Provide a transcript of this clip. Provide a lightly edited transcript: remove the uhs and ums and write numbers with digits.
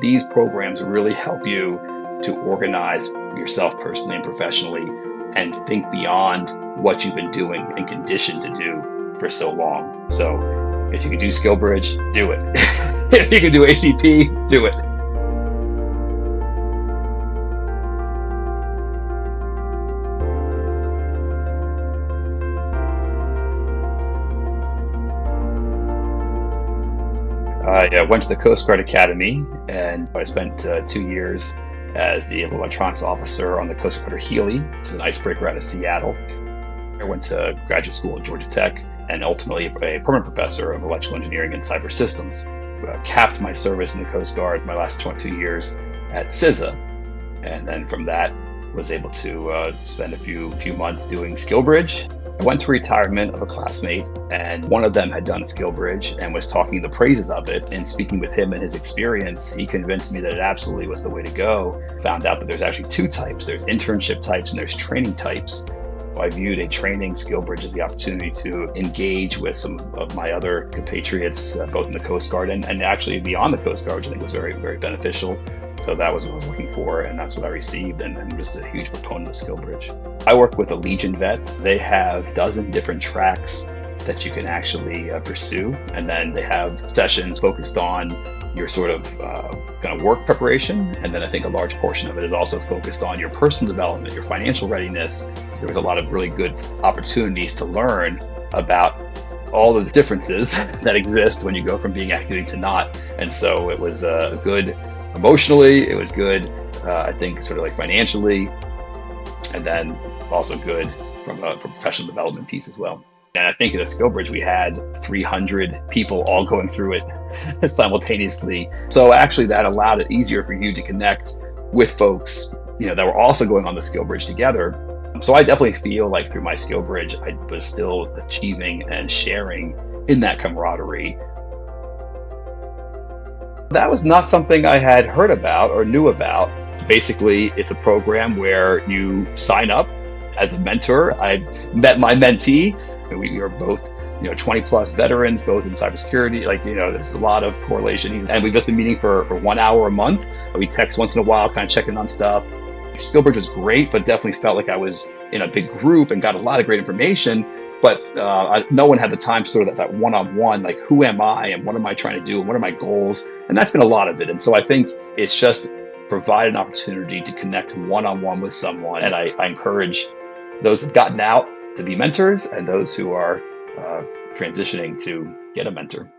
These programs really help you to organize yourself personally and professionally and think beyond what you've been doing and conditioned to do for so long. So if you can do SkillBridge, do it. If you can do ACP, do it. I went to the Coast Guard Academy, and I spent 2 years as the electronics officer on the Coast Guard Healy, which is an icebreaker out of Seattle. I went to graduate school at Georgia Tech and ultimately a permanent professor of electrical engineering and cyber systems. Capped my service in the Coast Guard my last 22 years at CISA, and then from that was able to spend a few months doing SkillBridge. I went to retirement of a classmate, and one of them had done SkillBridge and was talking the praises of it. And speaking with him and his experience, he convinced me that it absolutely was the way to go. Found out that there's actually two types. There's internship types and there's training types. I viewed a training SkillBridge as the opportunity to engage with some of my other compatriots, both in the Coast Guard and actually beyond the Coast Guard, which I think was very, very beneficial. So that was what I was looking for, and that's what I received, and I'm just a huge proponent of SkillBridge. I work with Allegion Vets. They have a dozen different tracks that you can actually pursue, and then they have sessions focused on your sort of kind of work preparation, and then I think a large portion of it is also focused on your personal development, your financial readiness. There was a lot of really good opportunities to learn about all the differences that exist when you go from being active to not, and so it was good emotionally, it was good, I think sort of like financially, and then also good from a professional development piece as well. And I think at SkillBridge, we had 300 people all going through it simultaneously. So actually that allowed it easier for you to connect with folks, that were also going on the SkillBridge together. So I definitely feel like through my SkillBridge, I was still achieving and sharing in that camaraderie. That was not something I had heard about or knew about. Basically, it's a program where you sign up as a mentor. I met my mentee. We are both, 20 plus veterans, both in cybersecurity. There's a lot of correlation. And we've just been meeting for 1 hour a month. We text once in a while, kind of checking on stuff. SkillBridge was great, but definitely felt like I was in a big group and got a lot of great information. But no one had the time sort of that one-on-one, like who am I and what am I trying to do and what are my goals? And that's been a lot of it. And so I think it's just provided an opportunity to connect one-on-one with someone. And I encourage those who've gotten out to be mentors and those who are transitioning to get a mentor.